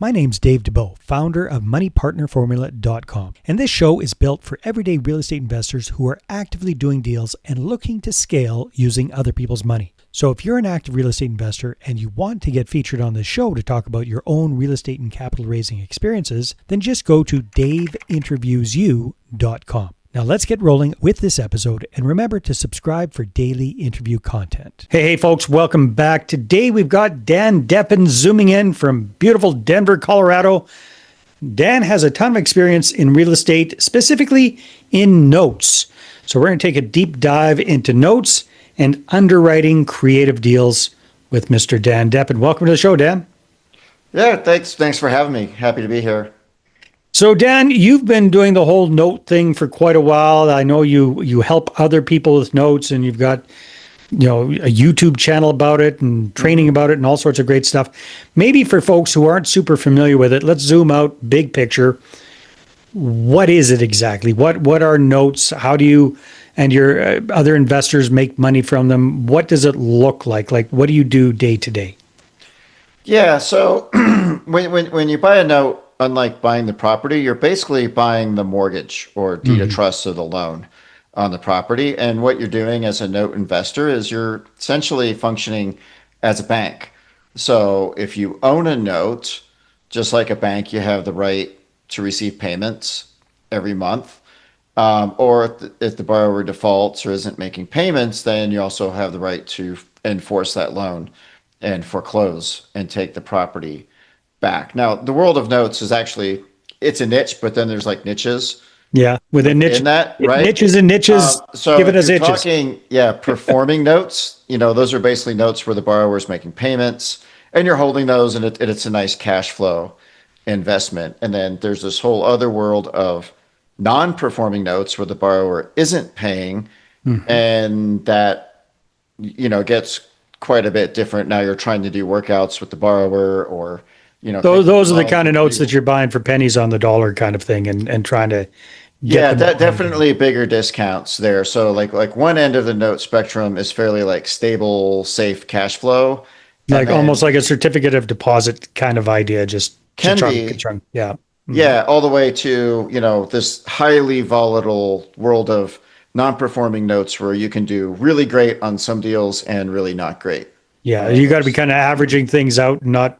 My name's Dave DeBow, founder of MoneyPartnerFormula.com, and this show is built for everyday real estate investors who are actively doing deals and looking to scale using other people's money. So if you're an active real estate investor and you want to get featured on this show to talk about your own real estate and capital raising experiences, then just go to daveinterviewsyou.com. Now let's get rolling with this episode, and remember to subscribe for daily interview content. Hey folks, welcome back. Today we've got Dan Deppen zooming in from beautiful Denver, Colorado. Dan has a ton of experience in real estate, specifically in notes. So we're going to take a deep dive into notes and underwriting creative deals with Mr. Dan Deppen. Welcome to the show, Dan. Yeah, thanks for having me. Happy to be here. So Dan, you've been doing the whole note thing for quite a while. I know you help other people with notes, and you've got a YouTube channel about it and training about it and all sorts of great stuff. Maybe for folks who aren't super familiar with it, let's zoom out big picture. What is it exactly? What are notes? How do you and your other investors make money from them? What does it look like? Like, what do you do day to day? Yeah, so when you buy a note, unlike buying the property, you're basically buying the mortgage or deed of trust of the loan on the property. And what you're doing as a note investor is you're essentially functioning as a bank. So if you own a note, just like a bank, you have the right to receive payments every month. Or if the borrower defaults or isn't making payments, then you also have the right to enforce that loan and foreclose and take the property back. Now, the world of notes is actually, it's a niche, but then there's like niches. Yeah, within niche, in that, right? Niches and niches. So give it if as you're itches. talking, performing notes, those are basically notes where the borrower is making payments and you're holding those, and it's a nice cash flow investment. And then there's this whole other world of non-performing notes where the borrower isn't paying, and that, gets quite a bit different. Now you're trying to do workouts with the borrower, or those are the kind of notes that you're buying for pennies on the dollar kind of thing, and trying to get definitely bigger discounts there. So like one end of the note spectrum is fairly like stable, safe cash flow, like almost like a certificate of deposit kind of idea, just can chunk, be chunk. Yeah. Yeah, all the way to, this highly volatile world of non-performing notes where you can do really great on some deals and really not great. Yeah, you got to be kind of averaging things out, not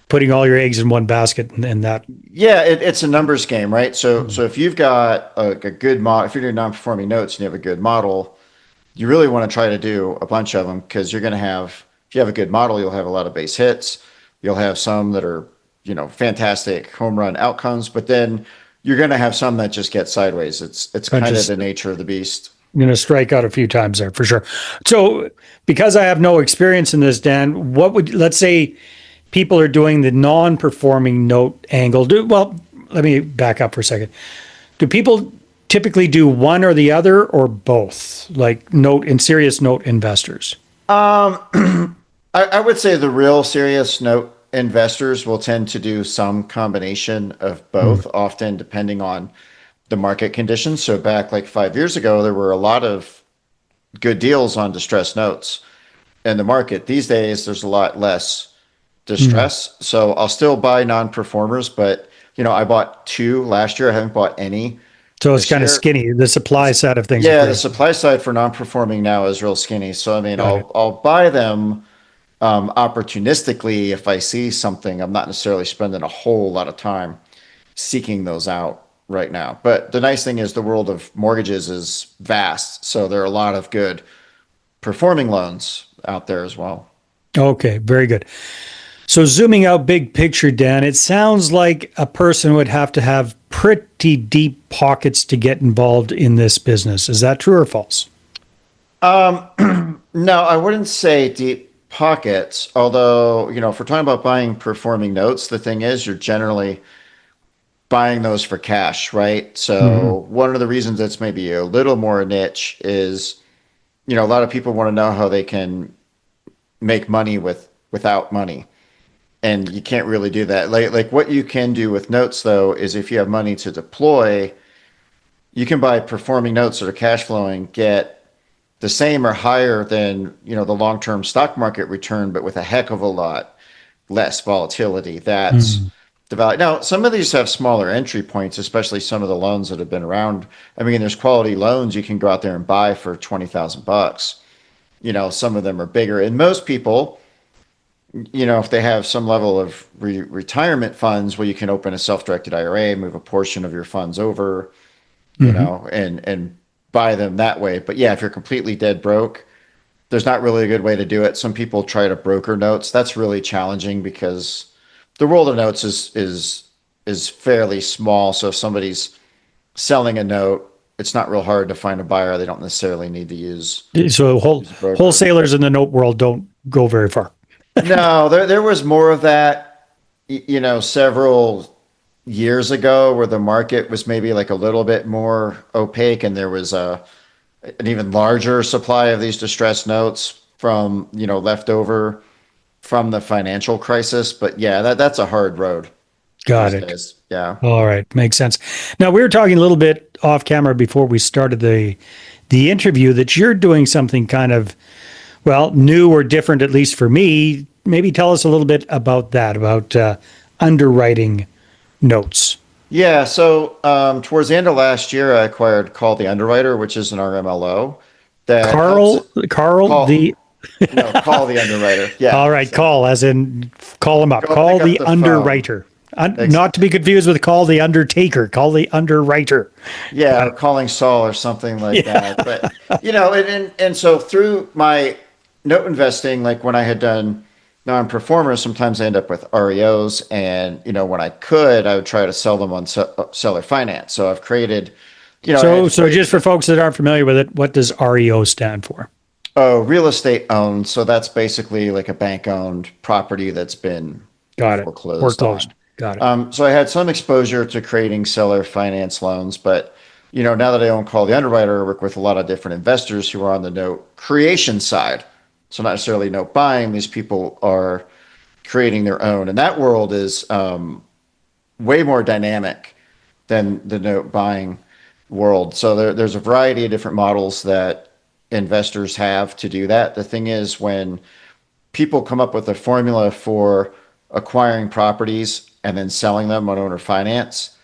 putting all your eggs in one basket, and that. Yeah, it's a numbers game, right? So if you've got a good model, if you're doing non-performing notes and you have a good model, you really want to try to do a bunch of them, because you're going to have, if you have a good model, you'll have a lot of base hits. You'll have some that are, fantastic home run outcomes, but then you're going to have some that just get sideways. It's kind of the nature of the beast. I'm going to strike out a few times there for sure. So because I have no experience in this, Dan, let's say people are doing the non-performing note angle. Well, let me back up for a second. Do people typically do one or the other, or both, like serious note investors? I would say the real serious note investors will tend to do some combination of both, often depending on the market conditions. So back like 5 years ago, there were a lot of good deals on distressed notes in the market. These days, there's a lot less distress. So I'll still buy non-performers, but I bought 2 last year. I haven't bought any. So it's kind of skinny, the supply side of things. Yeah, the supply side for non-performing now is real skinny. So I'll buy them opportunistically if I see something. I'm not necessarily spending a whole lot of time seeking those out right now. But the nice thing is the world of mortgages is vast. So there are a lot of good performing loans out there as well. Okay, very good. So zooming out big picture, Dan, it sounds like a person would have to have pretty deep pockets to get involved in this business. Is that true or false? No, I wouldn't say deep pockets. Although, if we're talking about buying performing notes, the thing is you're generally buying those for cash, right? So one of the reasons that's maybe a little more niche is, a lot of people want to know how they can make money without money. And you can't really do that. Like what you can do with notes, though, is if you have money to deploy, you can buy performing notes that are cash flowing, get the same or higher than, the long-term stock market return, but with a heck of a lot less volatility. That's the value. Now, some of these have smaller entry points, especially some of the loans that have been around. I mean, there's quality loans you can go out there and buy for 20,000 bucks. Some of them are bigger. And most people, if they have some level of retirement funds where you can open a self-directed IRA, move a portion of your funds over, Hmm. and buy them that way. But yeah, if you're completely dead broke, there's not really a good way to do it. Some people try to broker notes. That's really challenging because the world of notes is fairly small. So if somebody's selling a note, it's not real hard to find a buyer. They don't necessarily need to So use a broker. wholesalers in the note world don't go very far. No, there was more of that, several years ago where the market was maybe like a little bit more opaque and there was an even larger supply of these distressed notes from, left over from the financial crisis. But yeah, that's a hard road Got these it. days. Yeah. All right, makes sense. Now we were talking a little bit off camera before we started the interview that you're doing something kind of new or different, at least for me. Maybe tell us a little bit about that, about underwriting notes. Yeah. So towards the end of last year, I acquired Call the Underwriter, which is an RMLO that helps Carl, call, the no, Call the Underwriter. all Yeah. right, So call as in call him up. go Call pick up the the phone. underwriter. Ex- Not to be confused with call the undertaker. Call the underwriter. Yeah, or calling Saul or something like Yeah. that. But and so through my note investing, like when I had done non-performers, sometimes I end up with REOs, and when I could, I would try to sell them on seller finance. So I've created, I So, had so just for folks that aren't familiar with it, what does REO stand for? real estate owned. So that's basically like a bank-owned property that's been Got it. foreclosed Foreclosed. on. Got it. So I had some exposure to creating seller finance loans, but now that I own Call the Underwriter, I work with a lot of different investors who are on the note creation side. So not necessarily note buying; these people are creating their own, and that world is way more dynamic than the note buying world. So there's a variety of different models that investors have to do that. The thing is, when people come up with a formula for acquiring properties and then selling them on owner finance,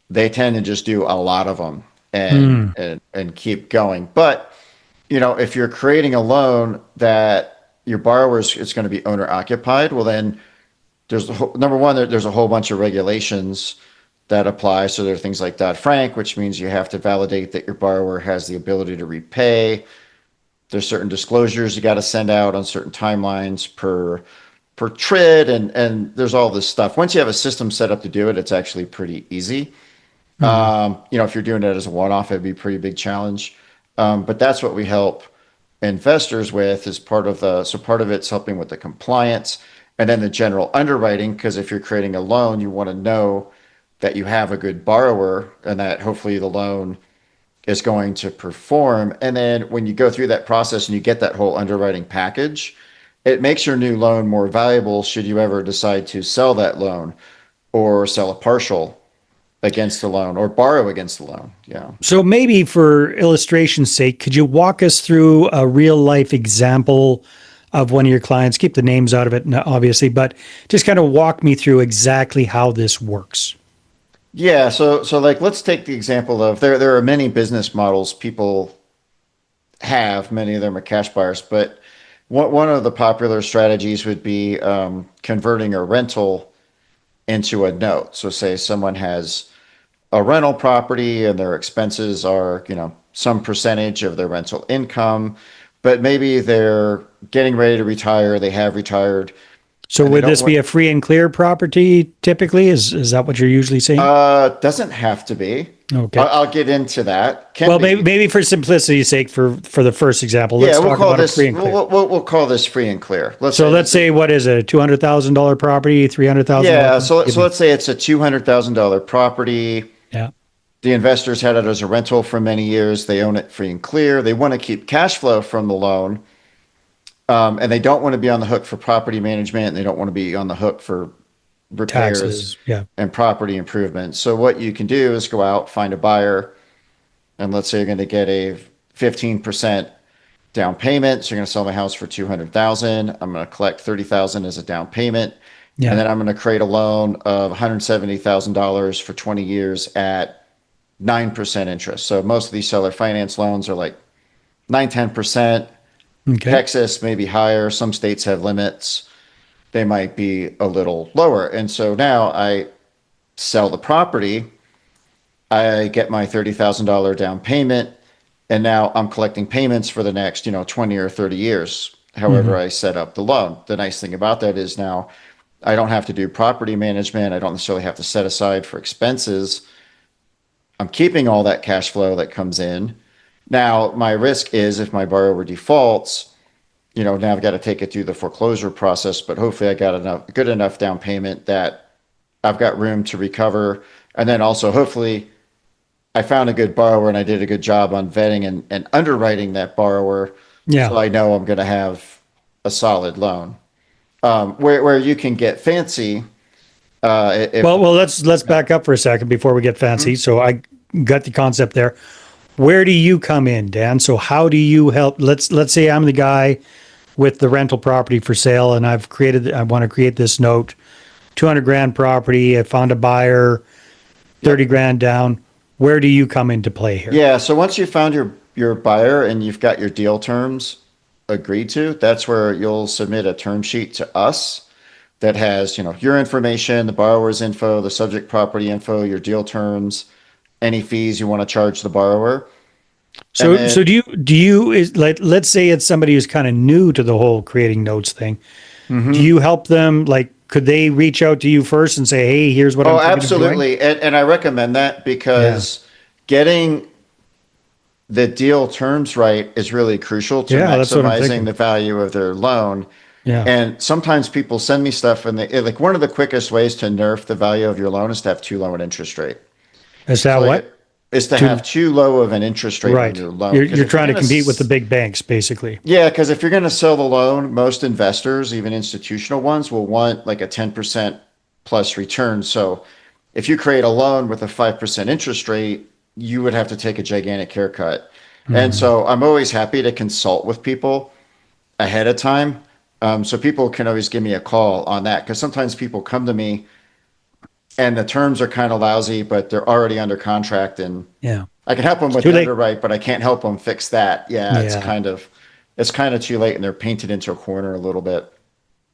they tend to just do a lot of them Hmm. and keep going. But if you're creating a loan that your borrowers is going to be owner occupied, well then number one, there's a whole bunch of regulations that apply. So there are things like Dodd-Frank, which means you have to validate that your borrower has the ability to repay. There's certain disclosures you got to send out on certain timelines per TRID, and there's all this stuff. Once you have a system set up to do it, it's actually pretty easy. Hmm. If you're doing it as a one-off, it'd be a pretty big challenge. But that's what we help investors with is part of it's helping with the compliance and then the general underwriting. Because if you're creating a loan, you want to know that you have a good borrower and that hopefully the loan is going to perform. And then when you go through that process and you get that whole underwriting package, it makes your new loan more valuable should you ever decide to sell that loan or sell a partial against the loan or borrow against the loan. Yeah. So maybe for illustration's sake, could you walk us through a real life example of one of your clients? Keep the names out of it, obviously, but just kind of walk me through exactly how this works. Yeah, so like let's take the example of there are many business models people have, many of them are cash buyers, but one of the popular strategies would be converting a rental into a note. So say someone has a rental property and their expenses are, some percentage of their rental income, but maybe they're getting ready to retire, they have retired, So and they would don't this want be a free and clear property typically? Is that what you're usually seeing? doesn't have to be. Okay. I'll get into that. Can Well, maybe be. maybe for simplicity's sake, for the first example, Yeah, let's talk about a free and clear. we'll call this free and clear. Let's So say let's this is say what is it, a $200,000 property, $300,000 yeah. property? So Give so me. let's say it's a $200,000 property. Yeah. The investors had it as a rental for many years. They own it free and clear. They want to keep cash flow from the loan, and they don't want to be on the hook for property management. And they don't want to be on the hook for repairs Taxes. Yeah. and property improvements. So what you can do is go out, find a buyer, and let's say you're going to get a 15% down payment. So you're going to sell my house for 200,000. I'm going to collect 30,000 as a down payment. and Yeah. then I'm going to create a loan of $170,000 for 20 years at 9% interest. So most of these seller finance loans are like 9, 10%. Okay. Texas may be higher. Some states have limits. They might be a little lower. And so now I sell the property, I get my $30,000 down payment, and now I'm collecting payments for the next, 20 or 30 years, however Hmm. I set up the loan. The nice thing about that is now I don't have to do property management. I don't necessarily have to set aside for expenses. I'm keeping all that cash flow that comes in. Now, my risk is if my borrower defaults, now I've got to take it through the foreclosure process, but hopefully I got good enough down payment that I've got room to recover. And then also hopefully I found a good borrower and I did a good job on vetting and underwriting that borrower. Yeah. So I know I'm going to have a solid loan. Where you can get fancy, if Well, let's back up for a second before we get fancy. So I got the concept there. Where do you come in, Dan? So how do you help? Let's say I'm the guy with the rental property for sale, and I want to create this note, 200 grand property. I found a buyer, 30 yep. grand down. Where do you come into play here? Yeah, so once you found your buyer and you've got your deal terms agreed to, that's where you'll submit a term sheet to us that has, your information, the borrower's info, the subject property info, your deal terms, any fees you want to charge the borrower. And So then do you is like let's say it's somebody who's kind of new to the whole creating notes thing. Do you help them? Like, could they reach out to you first and say, "Hey, here's what I'm oh, thinking of doing"? absolutely. And I recommend that Yeah, because getting the deal terms right is really crucial to yeah, that's what I'm maximizing thinking. the value of their loan. Yeah, And sometimes people send me stuff and like one of the quickest ways to nerf the value of your loan is to have too low an interest rate. is So that like what? it is to have To too low of an interest rate on right. your loan. You're Because you're if you're trying to gonna, compete with the big banks, basically. yeah, because if you're gonna sell the loan, most investors, even institutional ones, will want like a 10% plus return. So if you create a loan with a 5% interest rate, you would have to take a gigantic haircut. And Hmm. so I'm always happy to consult with people ahead of time. So people can always give me a call on that because sometimes people come to me and the terms are kind of lousy, but they're already under contract and Yeah, I can help them it's with too the late. underwrite, but I can't help them fix that. Yeah, Yeah. it's kind of too late and they're painted into a corner a little bit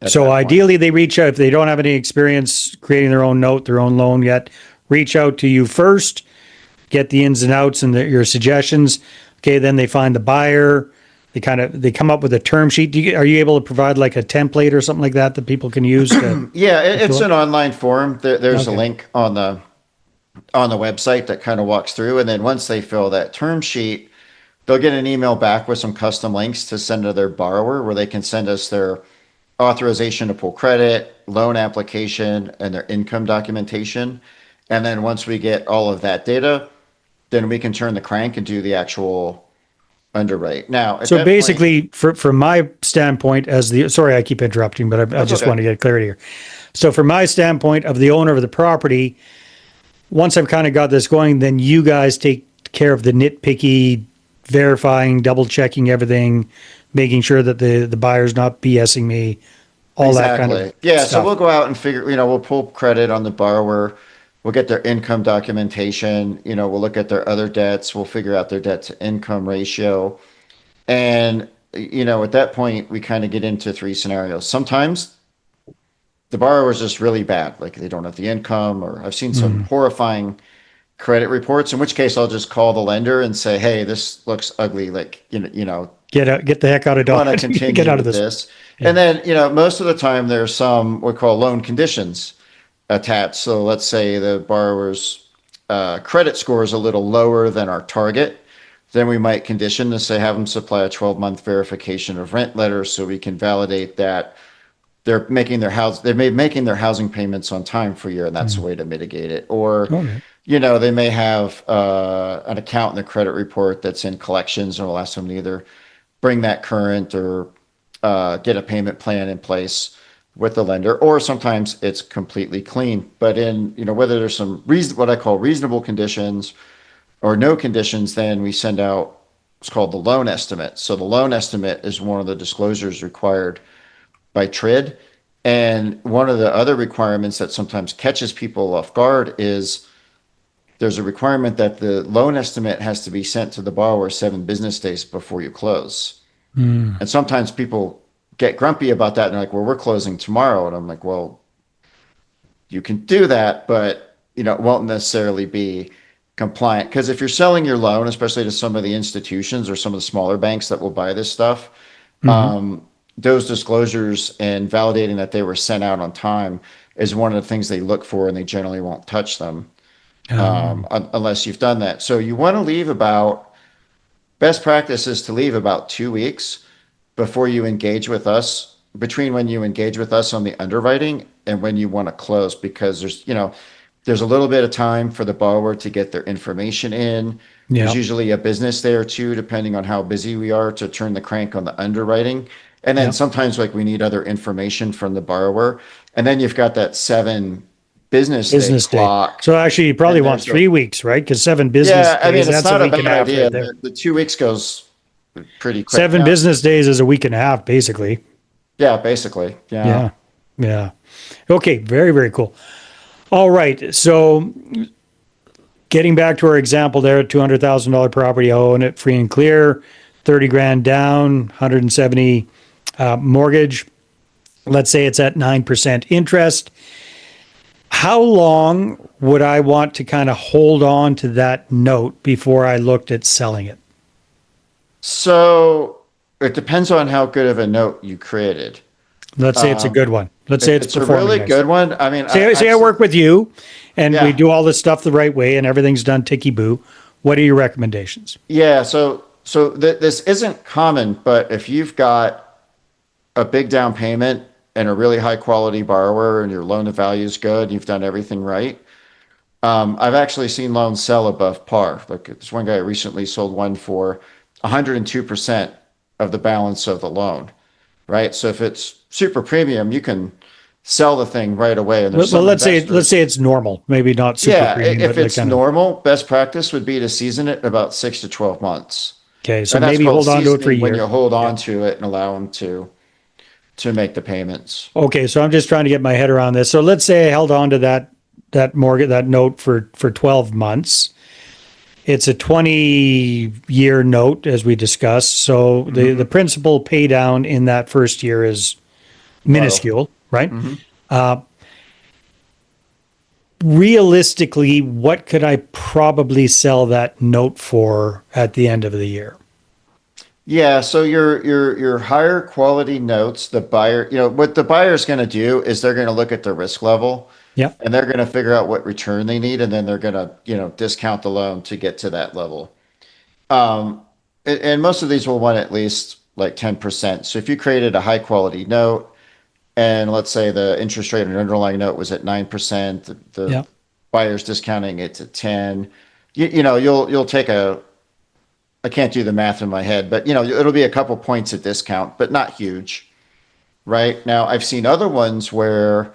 at So that point. ideally, they reach out if they don't have any experience creating their own note, their own loan yet. Reach out to you first, get the ins and outs and your suggestions. Okay, then they find the buyer. They come up with a term sheet. Are you able to provide like a template or something like that that people can use Yeah, to it's fill it? an online form. There's a Okay. link on the website that kind of walks through, and then once they fill that term sheet, they'll get an email back with some custom links to send to their borrower where they can send us their authorization to pull credit, loan application, and their income documentation. And then once we get all of that data, then we can turn the crank and do the actual underwrite. Now, at So that point, basically, from my standpoint, as the sorry, I keep interrupting, but I that's just okay. want to get clarity here. So, from my standpoint of the owner of the property, once I've kind of got this going, then you guys take care of the nitpicky verifying, double checking everything, making sure that the buyer's not BSing me, all that kind of Exactly. Yeah. So we'll stuff. go out and figure, we'll pull credit on the borrower. We'll get their income documentation. We'll look at their other debts. We'll figure out their debt to income ratio. And, at that point, we kind of get into three scenarios. Sometimes the borrower is just really bad, like they don't have the income, or I've seen some Mm. horrifying credit reports, in which case I'll just call the lender and say, hey, this looks ugly. Like, Get the heck out of we want to Dodge. Get continue out of with this. this. And Yeah. then, most of the time there's some we call loan conditions attached. So let's say the borrower's credit score is a little lower than our target. Then we might condition to say have them supply a 12-month verification of rent letter so we can validate that they're making their housing payments on time for a year, and that's a Mm. way to mitigate it. Or, Okay. they may have an account in the credit report that's in collections, and we'll ask them to either bring that current or get a payment plan in place with the lender, or sometimes it's completely clean. But whether there's some what I call reasonable conditions or no conditions, then we send out what's called the loan estimate. So the loan estimate is one of the disclosures required by TRID. And one of the other requirements that sometimes catches people off guard is there's a requirement that the loan estimate has to be sent to the borrower 7 business days before you close. Mm. And sometimes people get grumpy about that and they're like, well, we're closing tomorrow. And I'm like, well, you can do that, but it won't necessarily be compliant. Because if you're selling your loan, especially to some of the institutions or some of the smaller banks that will buy this stuff, Hmm. those disclosures and validating that they were sent out on time is one of the things they look for, and they generally won't touch them unless you've done that. So you want to leave about best practice is to leave about 2 weeks before you engage with us, between when you engage with us on the underwriting and when you want to close, because there's a little bit of time for the borrower to get their information in. There's Yeah. usually a business day or two, depending on how busy we are, to turn the crank on the underwriting. And then Yeah. sometimes like we need other information from the borrower. And then you've got that 7 business day Business day. clock. So actually, you probably And want there's a 3 weeks, right? Because 7 business yeah, I days, mean, it's that's a not a week and bad a half right idea. there. The 2 weeks goes pretty quick. 7 business days is a week and a half, basically. Yeah, basically. Yeah. Yeah. Yeah. Okay. Very, very cool. All right. So getting back to our example there, $200,000 property, I own it free and clear, 30 grand down, 170 mortgage. Let's say it's at 9% interest. How long would I want to kind of hold on to that note before I looked at selling it? So it depends on how good of a note you created. Let's say it's a good one. Let's say If it's it's a performing really nice. good one, I mean, Say I'd I say, work with you and we yeah, do all this stuff the right way and everything's done ticky boo. What are your recommendations? yeah. So this isn't common, but if you've got a big down payment and a really high quality borrower and your loan to value is good, you've done everything right. I've actually seen loans sell above par. Like this one guy recently sold one for 102% of the balance of the loan, right? So if it's super premium, you can sell the thing right away. And there's Well, some let's say investors. it's normal, maybe not super Yeah, premium, but if like it's kind of normal, best practice would be to season it about 6 to 12 months. okay. So And that's maybe called hold on to it for a seasoning, when you year. hold Yeah. on to it and allow them to make the payments. Okay, so I'm just trying to get my head around this. So let's say I held on to that mortgage that note for 12 months. It's a 20-year note as we discussed. So the Hmm. principal pay down in that first year is Low. minuscule, right? Hmm. Realistically, what could I probably sell that note for at the end of the year? Yeah, so your higher quality notes, the buyer, what the buyer is going to do is they're going to look at the risk level Yeah. and they're going to figure out what return they need, and then they're going to, discount the loan to get to that level. And most of these will want at least like 10%. So if you created a high quality note and let's say the interest rate on an underlying note was at 9%, the Yeah. buyer's discounting it to 10, you'll take I can't do the math in my head, but it'll be a couple points of discount, but not huge, right? Now, I've seen other ones where,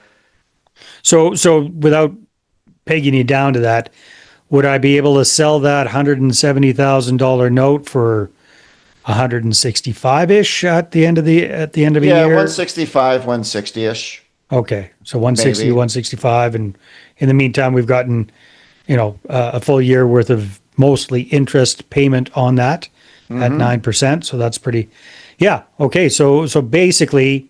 So without pegging you down to that, would I be able to sell that $170,000 note for 165 ish at the end of a yeah, year? 165, 160-ish, Okay, so 160, maybe. 165, and in the meantime, we've gotten a full year worth of mostly interest payment on that at Hmm. 9%. So that's pretty. Yeah. Okay. So basically,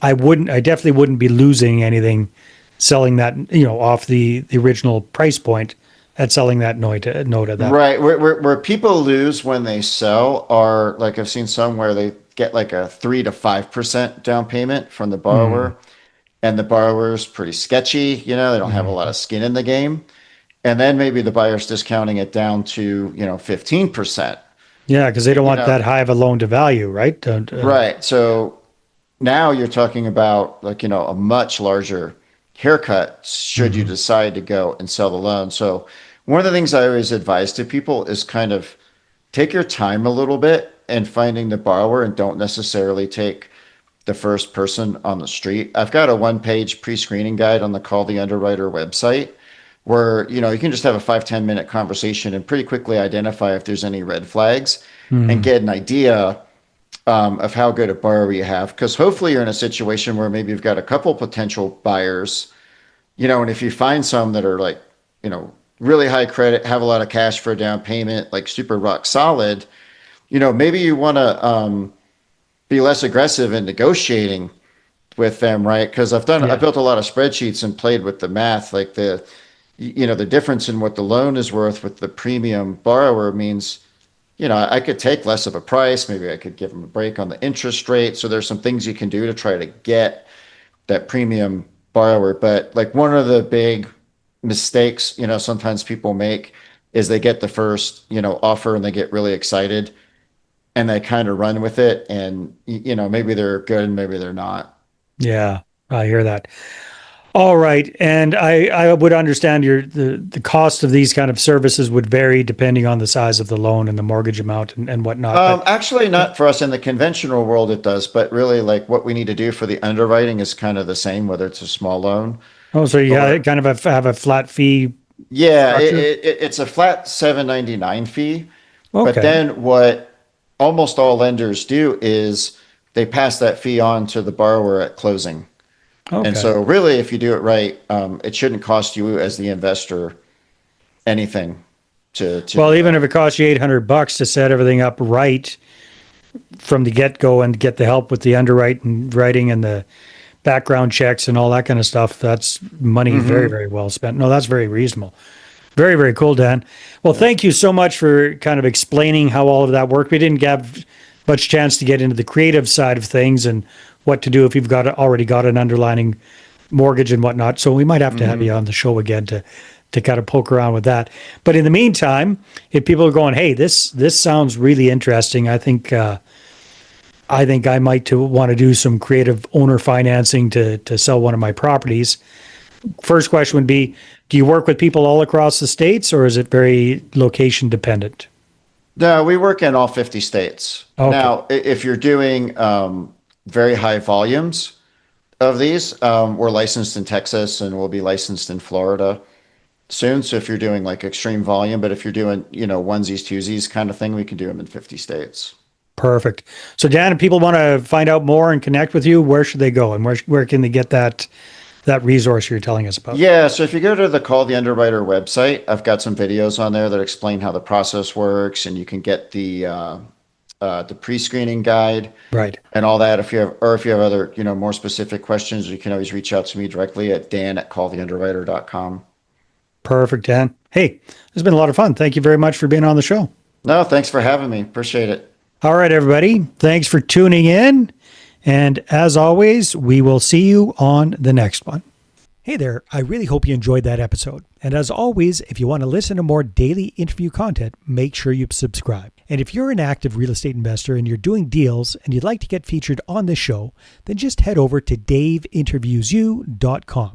I definitely wouldn't be losing anything selling that off the original price point at selling that note at that. Right. Where people lose when they sell are like I've seen some where they get like a 3 to 5% down payment from the Mm, borrower, and the borrower's pretty sketchy. They don't have a lot mm. of skin in the game. And then maybe the buyer's discounting it down to, 15%. Yeah, because they don't You want know, that high of a loan to value, right? right. So now you're talking about like, a much larger haircut should you Mhm. decide to go and sell the loan. So one of the things I always advise to people is kind of take your time a little bit and finding the borrower, and don't necessarily take the first person on the street. I've got a one-page pre-screening guide on the Call the Underwriter website where, you can just have a 5-10 minute conversation and pretty quickly identify if there's any red flags and Mhm. get an idea of how good a borrower you have. Because hopefully you're in a situation where maybe you've got a couple potential buyers, and if you find some that are like, really high credit, have a lot of cash for a down payment, like super rock solid, maybe you want to be less aggressive in negotiating with them, right? Because I Yeah. built a lot of spreadsheets and played with the math, like the difference in what the loan is worth with the premium borrower means, I could take less of a price. Maybe I could give them a break on the interest rate. So there's some things you can do to try to get that premium borrower. But like one of the big mistakes, sometimes people make is they get the first, offer and they get really excited and they kind of run with it. And, maybe they're good and maybe they're not. Yeah. I hear that. All right. And I would understand the cost of these kind of services would vary depending on the size of the loan and the mortgage amount and whatnot. But Actually, not for us in the conventional world, it does, but really, like what we need to do for the underwriting is kind of the same, whether it's a small loan oh, so you or, kind of have a flat fee yeah, structure? it's a flat 7.99 fee. But Okay. then what almost all lenders do is they pass that fee on to the borrower at closing. And Okay. so, really, if you do it right, it shouldn't cost you as the investor anything to Well, do even that. if it costs you $800 to set everything up right from the get go and get the help with the underwriting and the background checks and all that kind of stuff, that's money very, Hmm. very well spent. No, that's very reasonable. Very, very cool, Dan. Well, Yeah. thank you so much for kind of explaining how all of that worked. We didn't have much chance to get into the creative side of things and what to do if you've already got an underlining mortgage and whatnot. So we might have to have you Hmm. on the show again to kind of poke around with that. But in the meantime, if people are going, hey, this sounds really interesting, I think I might to want to do some creative owner financing to sell one of my properties. First question would be, do you work with people all across the states or is it very location dependent? No, we work in all 50 states. Okay, Now, if you're doing very high volumes of these, we're licensed in Texas and we'll be licensed in Florida soon. So if you're doing like extreme volume, but if you're doing, onesies, twosies kind of thing, we can do them in 50 states. perfect. So Dan, if people want to find out more and connect with you, where should they go and where can they get that resource you're telling us about? Yeah, so if you go to the Call the Underwriter website, I've got some videos on there that explain how the process works, and you can get the pre-screening guide Right. and all that. If you have other, more specific questions, you can always reach out to me directly at dan@calltheunderwriter.com. Perfect, Dan. Hey, this has been a lot of fun. Thank you very much for being on the show. No, thanks for having me. Appreciate it. All right, everybody. Thanks for tuning in. And as always, we will see you on the next one. Hey there. I really hope you enjoyed that episode. And as always, if you want to listen to more daily interview content, make sure you subscribe. And if you're an active real estate investor and you're doing deals and you'd like to get featured on this show, then just head over to daveinterviewsyou.com.